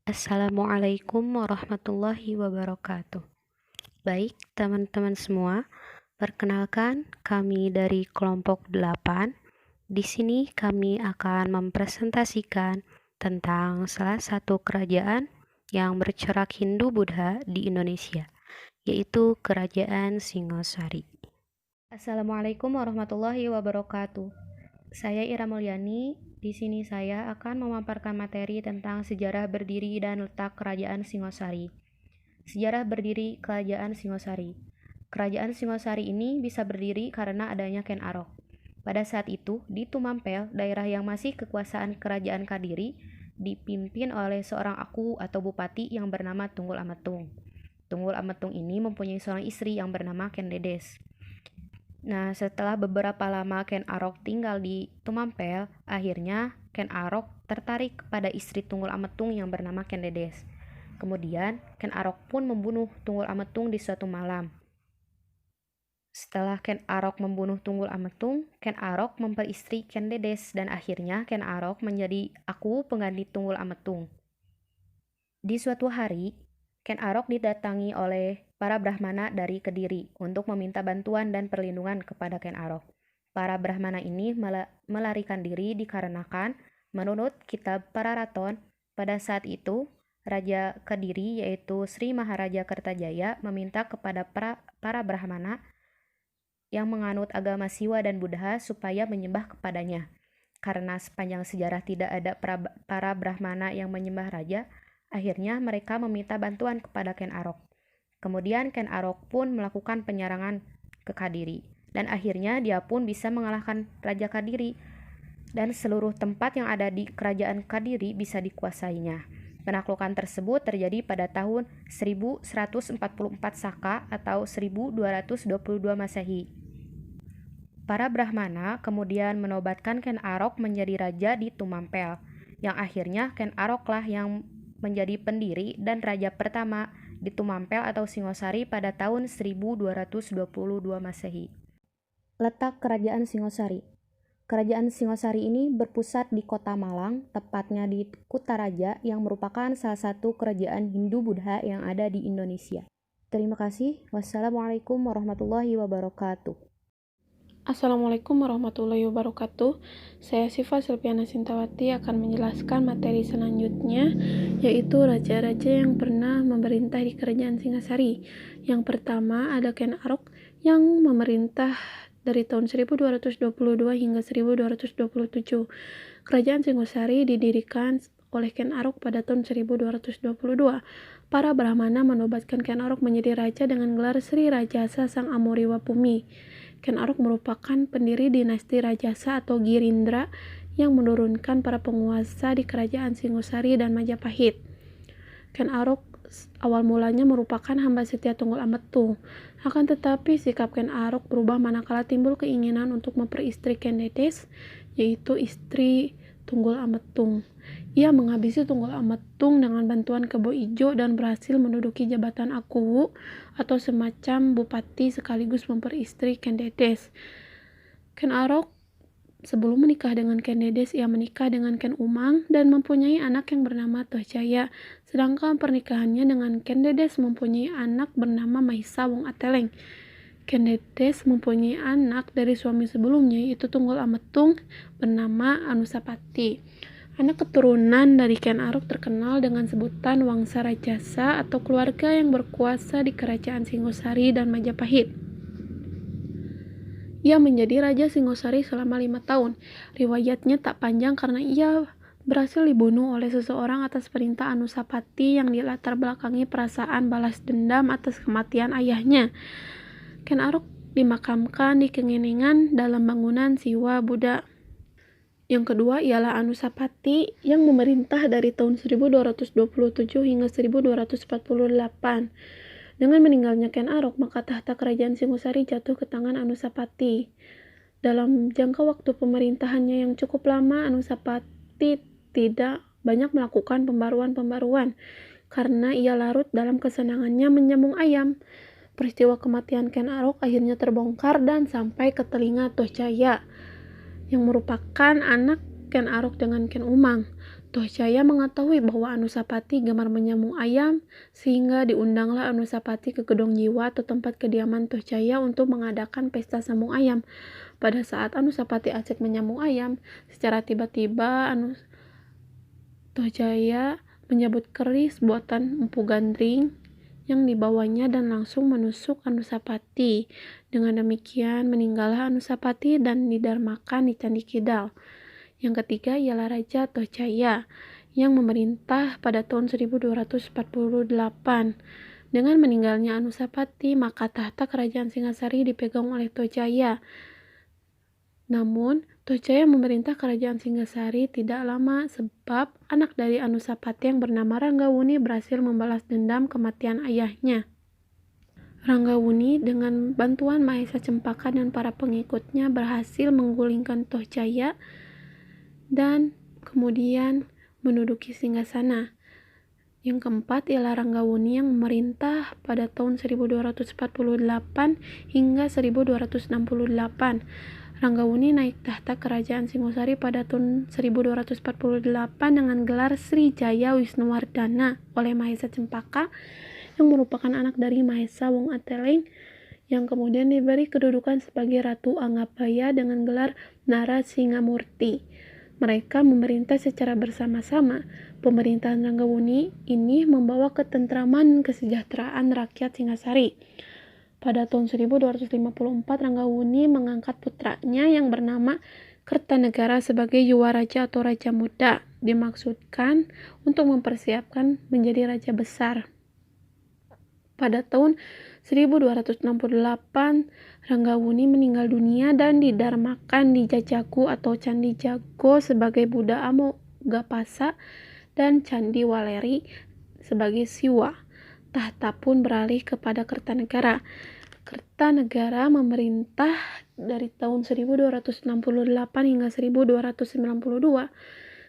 Assalamualaikum warahmatullahi wabarakatuh. Baik, teman-teman semua, perkenalkan kami dari kelompok 8. Di sini kami akan mempresentasikan tentang salah satu kerajaan yang bercorak Hindu-Buddha di Indonesia, yaitu Kerajaan Singosari. Assalamualaikum warahmatullahi wabarakatuh. Saya Ira Mulyani. Di sini saya akan memaparkan materi tentang sejarah berdiri dan letak Kerajaan Singosari. Sejarah berdiri Kerajaan Singosari. Kerajaan Singosari ini bisa berdiri karena adanya Ken Arok. Pada saat itu, di Tumampel, daerah yang masih kekuasaan Kerajaan Kadiri, dipimpin oleh seorang aku atau bupati yang bernama Tunggul Ametung. Tunggul Ametung ini mempunyai seorang istri yang bernama Ken Dedes. Nah, setelah beberapa lama Ken Arok tinggal di Tumampel, akhirnya Ken Arok tertarik kepada istri Tunggul Ametung yang bernama Ken Dedes. Kemudian, Ken Arok pun membunuh Tunggul Ametung di suatu malam. Setelah Ken Arok membunuh Tunggul Ametung, Ken Arok memperistri Ken Dedes dan akhirnya Ken Arok menjadi aku pengganti Tunggul Ametung. Di suatu hari, Ken Arok didatangi oleh para Brahmana dari Kediri untuk meminta bantuan dan perlindungan kepada Ken Arok. Para Brahmana ini melarikan diri dikarenakan menurut kitab Pararaton, pada saat itu Raja Kediri yaitu Sri Maharaja Kertajaya meminta kepada para Brahmana yang menganut agama Siwa dan Buddha supaya menyembah kepadanya. Karena sepanjang sejarah tidak ada para Brahmana yang menyembah raja, akhirnya mereka meminta bantuan kepada Ken Arok. Kemudian Ken Arok pun melakukan penyerangan ke Kadiri, dan akhirnya dia pun bisa mengalahkan Raja Kadiri, dan seluruh tempat yang ada di kerajaan Kadiri bisa dikuasainya. Penaklukan tersebut terjadi pada tahun 1144 Saka atau 1222 Masehi. Para Brahmana kemudian menobatkan Ken Arok menjadi raja di Tumampel, yang akhirnya Ken Aroklah yang menjadi pendiri dan raja pertama di Tumampel atau Singosari pada tahun 1222 Masehi. Letak Kerajaan Singosari. Kerajaan Singosari ini berpusat di Kota Malang, tepatnya di Kutaraja, yang merupakan salah satu kerajaan Hindu-Buddha yang ada di Indonesia. Terima kasih. Wassalamualaikum warahmatullahi wabarakatuh. Assalamualaikum warahmatullahi wabarakatuh. Saya Siva Silviana Sintawati akan menjelaskan materi selanjutnya, yaitu raja-raja yang pernah memerintah di Kerajaan Singasari. Yang pertama ada Ken Arok yang memerintah dari tahun 1222 hingga 1227. Kerajaan Singosari didirikan oleh Ken Arok pada tahun 1222. Para Brahmana menobatkan Ken Arok menjadi raja dengan gelar Sri Rajasa Sang Amuriwa Pumi. Ken Arok merupakan pendiri dinasti Rajasa atau Girindra yang menurunkan para penguasa di Kerajaan Singosari dan Majapahit. Ken Arok awal mulanya merupakan hamba setia Tunggul Ametung. Akan tetapi sikap Ken Arok berubah manakala timbul keinginan untuk memperistri Ken Dedes, yaitu istri Tunggul Ametung. Ia menghabisi Tunggul Ametung dengan bantuan Kebo Ijo dan berhasil menduduki jabatan Akuwu atau semacam bupati sekaligus memperistri Ken Dedes. Ken Arok sebelum menikah dengan Ken Dedes, ia menikah dengan Ken Umang dan mempunyai anak yang bernama Tohjaya. Sedangkan pernikahannya dengan Ken Dedes mempunyai anak bernama Mahisa Wong Ateleng. Ken Dedes mempunyai anak dari suami sebelumnya, yaitu Tunggul Ametung bernama Anusapati. Anak keturunan dari Ken Arok terkenal dengan sebutan Wangsa Rajasa atau keluarga yang berkuasa di Kerajaan Singosari dan Majapahit. Ia menjadi Raja Singosari selama 5 tahun. Riwayatnya tak panjang karena ia berhasil dibunuh oleh seseorang atas perintah Anusapati yang dilatar belakangi perasaan balas dendam atas kematian ayahnya. Ken Arok dimakamkan di Kengenengan dalam bangunan Siwa Buddha. Yang kedua ialah Anusapati yang memerintah dari tahun 1227 hingga 1248. Dengan meninggalnya Ken Arok, maka tahta kerajaan Singosari jatuh ke tangan Anusapati. Dalam jangka waktu pemerintahannya yang cukup lama, Anusapati tidak banyak melakukan pembaruan-pembaruan karena ia larut dalam kesenangannya menyambung ayam. Peristiwa kematian Ken Arok akhirnya terbongkar dan sampai ke telinga Tohjaya, yang merupakan anak Ken Arok dengan Ken Umang. Tohjaya mengetahui bahwa Anusapati gemar menyambung ayam, sehingga diundanglah Anusapati ke Gedong Jiwa atau tempat kediaman Tohjaya untuk mengadakan pesta sambung ayam. Pada saat Anusapati asik menyambung ayam, secara tiba-tiba Tohjaya menyebut keris buatan Empu Gandring yang dibawanya dan langsung menusuk Anusapati. Dengan demikian meninggallah Anusapati dan didarmakan di Candi Kidal. Yang ketiga ialah Raja Tohjaya yang memerintah pada tahun 1248. Dengan meninggalnya Anusapati, maka tahta kerajaan Singasari dipegang oleh Tohjaya. Namun, Tohjaya memerintah kerajaan Singasari tidak lama sebab anak dari Anusapati yang bernama Ranggawuni berhasil membalas dendam kematian ayahnya. Ranggawuni dengan bantuan Mahesa Cempaka dan para pengikutnya berhasil menggulingkan Tohjaya dan kemudian menduduki singgasana. Yang keempat ialah Ranggawuni yang memerintah pada tahun 1248 hingga 1268. Ranggawuni naik tahta kerajaan Singosari pada tahun 1248 dengan gelar Sri Jaya Wisnuwardana oleh Mahesa Cempaka yang merupakan anak dari Mahesa Wong Ateleng yang kemudian diberi kedudukan sebagai Ratu Anggapaya dengan gelar Narasingamurti. Mereka memerintah secara bersama-sama. Pemerintahan Ranggawuni ini membawa ketentraman dan kesejahteraan rakyat Singasari. Pada tahun 1254, Ranggawuni mengangkat putranya yang bernama Kertanegara sebagai Yuwaraja atau Raja Muda, dimaksudkan untuk mempersiapkan menjadi Raja Besar. Pada tahun 1268, Ranggawuni meninggal dunia dan didarmakan di Jajagu atau Candi Jago sebagai Buddha Amogapasa dan Candi Waleri sebagai Siwa. Tahta pun beralih kepada Kertanegara. Kertanegara memerintah dari tahun 1268 hingga 1292.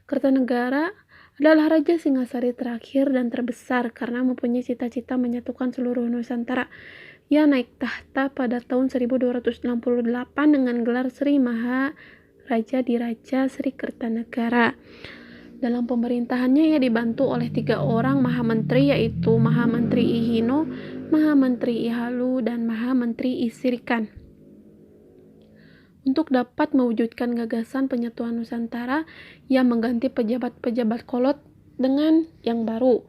Kertanegara adalah Raja Singasari terakhir dan terbesar karena mempunyai cita-cita menyatukan seluruh Nusantara. Ia naik tahta pada tahun 1268 dengan gelar Sri Maha Raja Diraja Sri Kertanegara. Dalam pemerintahannya ia dibantu oleh 3 orang Mahamentri, yaitu Mahamentri Ihino, Mahamentri Ihalu, dan Mahamentri Isirikan. Untuk dapat mewujudkan gagasan penyatuan Nusantara, ia mengganti pejabat-pejabat kolot dengan yang baru.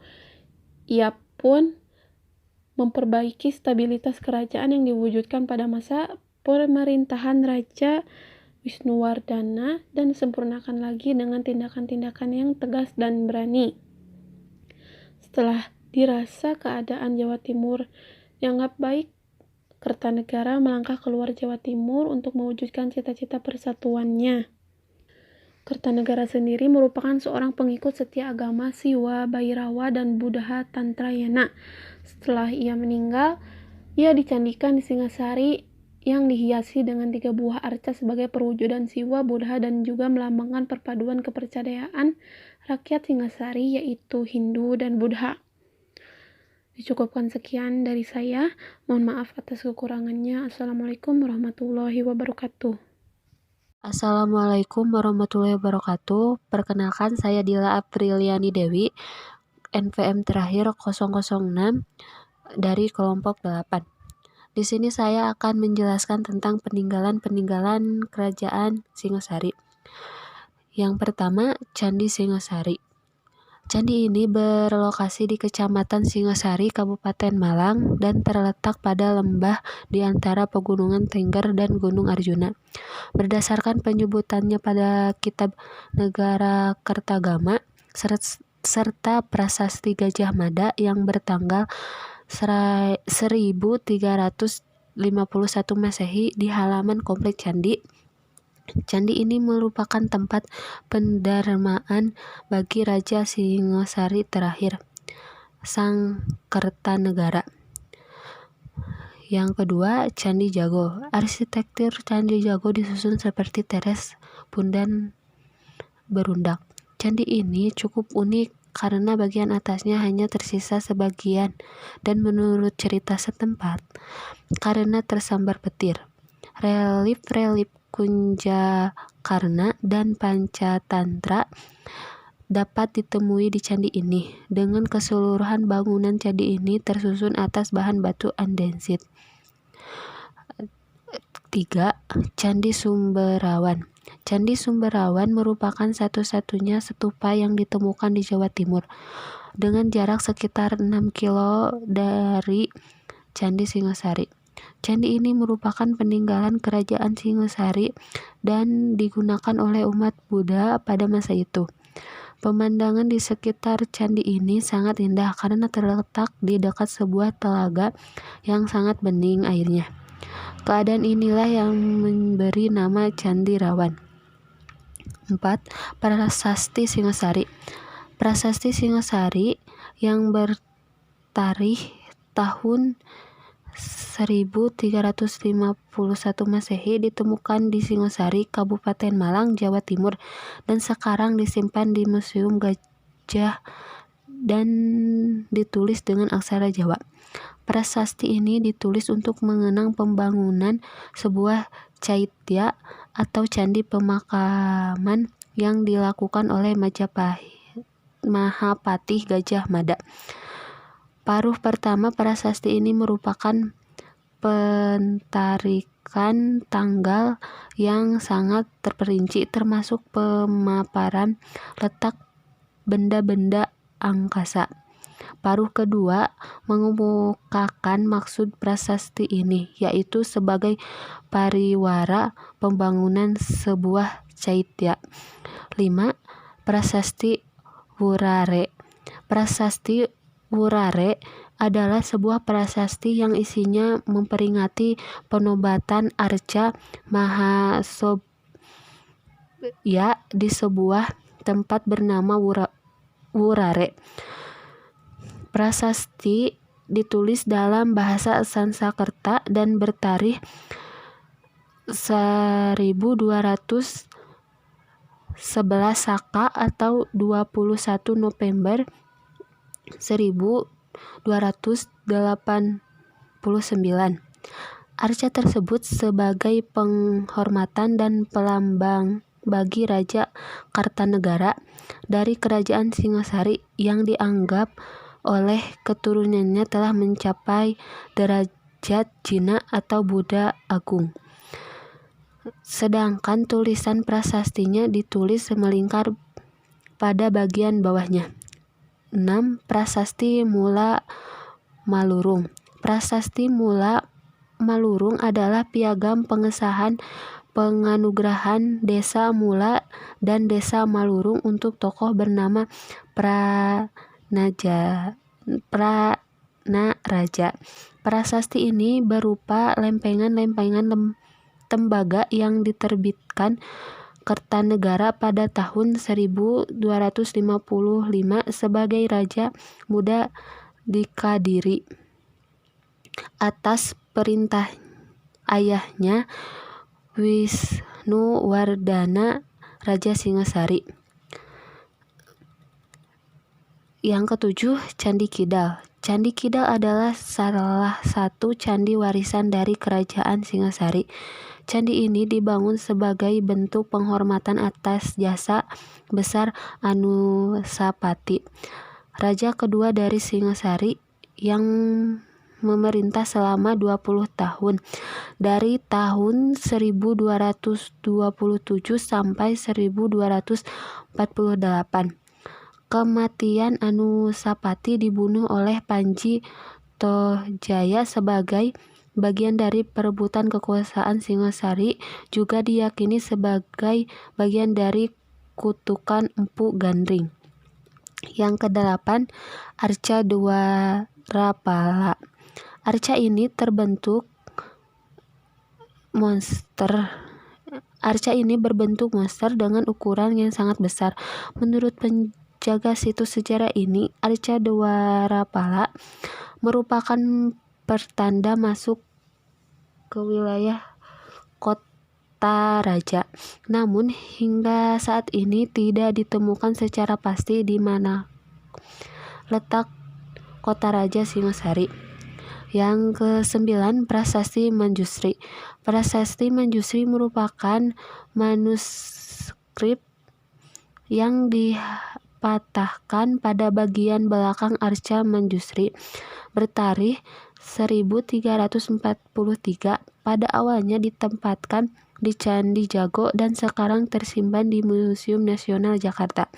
Ia pun memperbaiki stabilitas kerajaan yang diwujudkan pada masa pemerintahan Raja Wisnuwardana dan disempurnakan lagi dengan tindakan-tindakan yang tegas dan berani. Setelah dirasa keadaan Jawa Timur dianggap baik, Kertanegara melangkah keluar Jawa Timur untuk mewujudkan cita-cita persatuannya. Kertanegara sendiri merupakan seorang pengikut setia agama Siwa, Bhairawa, dan Buddha Tantrayana. Setelah ia meninggal, ia dicandikan di Singasari yang dihiasi dengan 3 buah arca sebagai perwujudan Siwa, Buddha, dan juga melambangkan perpaduan kepercayaan rakyat Singasari yaitu Hindu dan Buddha. Dicukupkan sekian dari saya. Mohon maaf atas kekurangannya. Assalamualaikum warahmatullahi wabarakatuh. Assalamualaikum warahmatullahi wabarakatuh. Perkenalkan, saya Dila Apriliani Dewi, NPM terakhir 006 dari kelompok 8. Di sini saya akan menjelaskan tentang peninggalan kerajaan Singasari. Yang pertama, Candi Singasari. Candi ini berlokasi di Kecamatan Singasari, Kabupaten Malang, dan terletak pada lembah di antara Pegunungan Tengger dan Gunung Arjuna. Berdasarkan penyebutannya pada Kitab Negara Kertagama serta Prasasti Gajah Mada yang bertanggal 1351 Masehi di halaman komplek candi. Candi ini merupakan tempat pendarmaan bagi Raja Singasari terakhir, Sang Kertanegara. Yang kedua, Candi Jago. Arsitektur Candi Jago disusun seperti teres pundan berundak. Candi ini cukup unik karena bagian atasnya hanya tersisa sebagian dan menurut cerita setempat, karena tersambar petir. Relief-relief Kunjakarna dan Pancatantra dapat ditemui di candi ini. Dengan keseluruhan bangunan candi ini tersusun atas bahan batu andesit. 3. Candi Sumberawan. Candi Sumberawan merupakan satu-satunya stupa yang ditemukan di Jawa Timur, dengan jarak sekitar 6 kilo dari Candi Singosari. Candi ini merupakan peninggalan kerajaan Singosari dan digunakan oleh umat Buddha pada masa itu. Pemandangan di sekitar candi ini sangat indah karena terletak di dekat sebuah telaga yang sangat bening airnya. Keadaan inilah yang memberi nama Candi Rawan. 4. Prasasti Singosari. Prasasti Singosari yang bertarikh tahun 1351 Masehi ditemukan di Singosari, Kabupaten Malang, Jawa Timur, dan sekarang disimpan di Museum Gajah dan ditulis dengan aksara Jawa. Prasasti ini ditulis untuk mengenang pembangunan sebuah caitya atau candi pemakaman yang dilakukan oleh Mahapatih Gajah Mada. Paruh pertama prasasti ini merupakan pentarikan tanggal yang sangat terperinci, termasuk pemaparan letak benda-benda angkasa. Paruh kedua mengemukakan maksud prasasti ini, yaitu sebagai pariwara pembangunan sebuah caitya. 5. Prasasti Wurare. Prasasti Wurare adalah sebuah prasasti yang isinya memperingati penobatan Arca Mahasobya di sebuah tempat bernama Wurare. Prasasti ditulis dalam bahasa Sanskerta dan bertarikh 1211 Saka atau 21 November 1289. Arca tersebut sebagai penghormatan dan pelambang bagi Raja Kartanegara dari Kerajaan Singosari yang dianggap oleh keturunannya telah mencapai derajat jina atau Buddha Agung. Sedangkan tulisan prasastinya ditulis melingkar pada bagian bawahnya. 6. Prasasti Mula Malurung. Prasasti Mula Malurung adalah piagam pengesahan penganugerahan Desa Mula dan Desa Malurung untuk tokoh bernama Pranaraja. Prasasti ini berupa lempengan-lempengan tembaga yang diterbitkan Kertanegara pada tahun 1255 sebagai Raja Muda di Kadiri atas perintah ayahnya Wisnuwardana, Raja Singosari. Yang ketujuh, Candi Kidal. Candi Kidal adalah salah satu candi warisan dari Kerajaan Singosari. Candi ini dibangun sebagai bentuk penghormatan atas jasa besar Anusapati, raja kedua dari Singosari yang memerintah selama 20 tahun, dari tahun 1227 sampai 1248. Kematian Anusapati dibunuh oleh Panji Tohjaya sebagai bagian dari perebutan kekuasaan Singosari, juga diyakini sebagai bagian dari kutukan Empu Gandring. Yang ke-8, Arca Dwarapala. Arca ini berbentuk monster dengan ukuran yang sangat besar. Menurut penjaga situs sejarah ini, Arca Dwarapala merupakan pertanda masuk ke wilayah kota raja. Namun hingga saat ini tidak ditemukan secara pasti di mana letak kota raja Singosari. Yang ke-9, Prasasti Manjusri. Prasasti Manjusri merupakan manuskrip yang dipatahkan pada bagian belakang arca Manjusri bertarikh 1343. Pada awalnya ditempatkan di Candi Jago dan sekarang tersimpan di Museum Nasional Jakarta.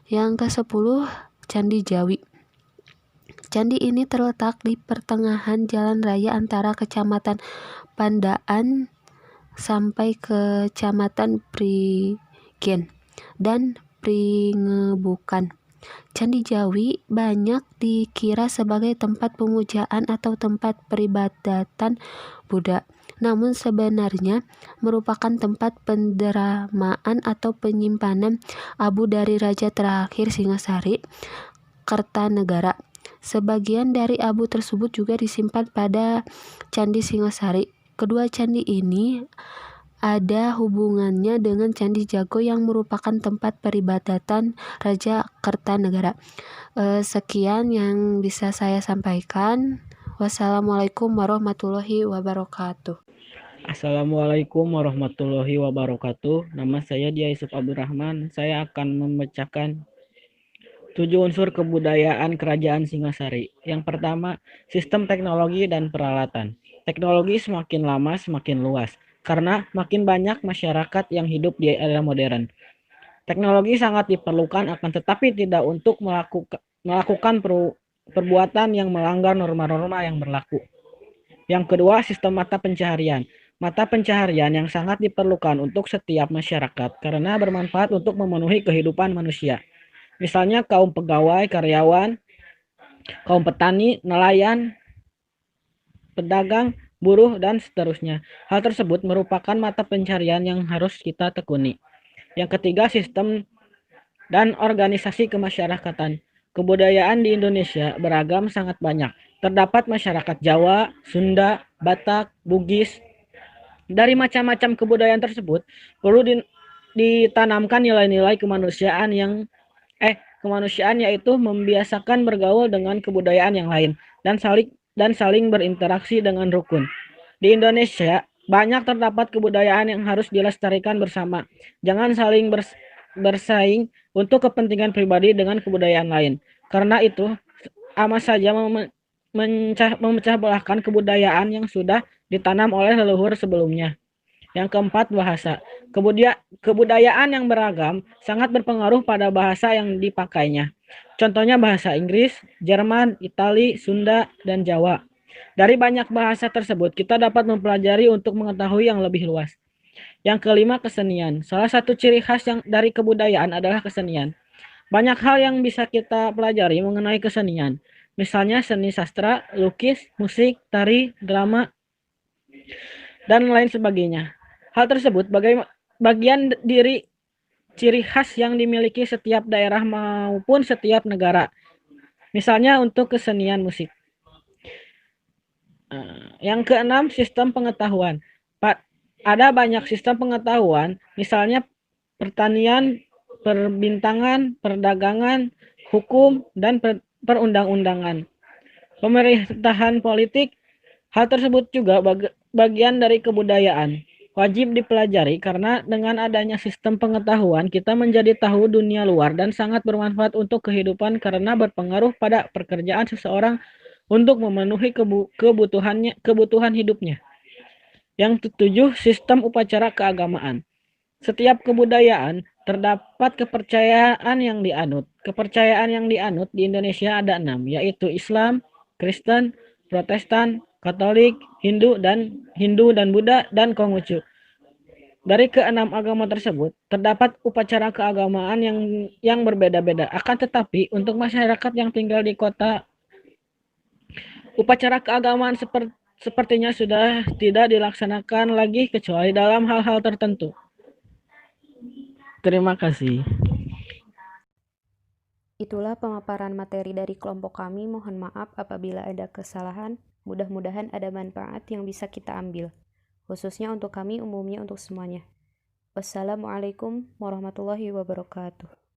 Yang ke-10, Candi Jawi. Candi ini terletak di pertengahan jalan raya antara Kecamatan Pandaan sampai Kecamatan Prigen dan Pringebukan. Candi Jawi banyak dikira sebagai tempat pemujaan atau tempat peribadatan Buddha, namun sebenarnya merupakan tempat pendramaan atau penyimpanan abu dari raja terakhir Singasari, Kertanegara. Sebagian dari abu tersebut juga disimpan pada Candi Singasari. Kedua candi ini ada hubungannya dengan Candi Jago yang merupakan tempat peribadatan Raja Kertanegara. Sekian yang bisa saya sampaikan. Wassalamualaikum warahmatullahi wabarakatuh. Assalamualaikum warahmatullahi wabarakatuh. Nama saya Dia Yusuf Abdurrahman. Saya akan membacakan 7 unsur kebudayaan Kerajaan Singasari. Yang pertama, sistem teknologi dan peralatan. Teknologi semakin lama semakin luas, karena makin banyak masyarakat yang hidup di era modern. Teknologi sangat diperlukan, akan tetapi tidak untuk melakukan perbuatan yang melanggar norma-norma yang berlaku. Yang kedua, sistem mata pencaharian. Mata pencaharian yang sangat diperlukan untuk setiap masyarakat karena bermanfaat untuk memenuhi kehidupan manusia. Misalnya kaum pegawai, karyawan, kaum petani, nelayan, pedagang, buruh, dan seterusnya. Hal tersebut merupakan mata pencaharian yang harus kita tekuni. Yang ketiga, sistem dan organisasi kemasyarakatan. Kebudayaan di Indonesia beragam sangat banyak. Terdapat masyarakat Jawa, Sunda, Batak, Bugis. Dari macam-macam kebudayaan tersebut perlu ditanamkan nilai-nilai kemanusiaan yaitu membiasakan bergaul dengan kebudayaan yang lain dan saling berinteraksi dengan rukun. Di Indonesia banyak terdapat kebudayaan yang harus dilestarikan bersama. Jangan saling bersaing untuk kepentingan pribadi dengan kebudayaan lain. Karena itu amat saja memecah belahkan kebudayaan yang sudah ditanam oleh leluhur sebelumnya. Yang keempat, bahasa. Kebudayaan yang beragam sangat berpengaruh pada bahasa yang dipakainya. Contohnya bahasa Inggris, Jerman, Itali, Sunda, dan Jawa. Dari banyak bahasa tersebut, kita dapat mempelajari untuk mengetahui yang lebih luas. Yang kelima, kesenian. Salah satu ciri khas dari kebudayaan adalah kesenian. Banyak hal yang bisa kita pelajari mengenai kesenian. Misalnya seni sastra, lukis, musik, tari, drama, dan lain sebagainya. Hal tersebut bagian dari ciri khas yang dimiliki setiap daerah maupun setiap negara. Misalnya untuk kesenian musik. Yang keenam, sistem pengetahuan. Ada banyak sistem pengetahuan, misalnya pertanian, perbintangan, perdagangan, hukum, dan perundang-undangan. Pemerintahan politik. Hal tersebut juga bagian dari kebudayaan. Wajib dipelajari karena dengan adanya sistem pengetahuan kita menjadi tahu dunia luar dan sangat bermanfaat untuk kehidupan karena berpengaruh pada pekerjaan seseorang untuk memenuhi kebutuhan hidupnya. Yang ketujuh, sistem upacara keagamaan. Setiap kebudayaan terdapat kepercayaan yang dianut. Kepercayaan yang dianut di Indonesia ada 6, yaitu Islam, Kristen, Protestan, Katolik, Hindu dan Buddha, dan Konghucu. Dari keenam agama tersebut, terdapat upacara keagamaan yang berbeda-beda. Akan tetapi, untuk masyarakat yang tinggal di kota, upacara keagamaan sepertinya sudah tidak dilaksanakan lagi kecuali dalam hal-hal tertentu. Terima kasih. Itulah pemaparan materi dari kelompok kami. Mohon maaf apabila ada kesalahan. Mudah-mudahan ada manfaat yang bisa kita ambil. Khususnya untuk kami, umumnya untuk semuanya. Wassalamualaikum warahmatullahi wabarakatuh.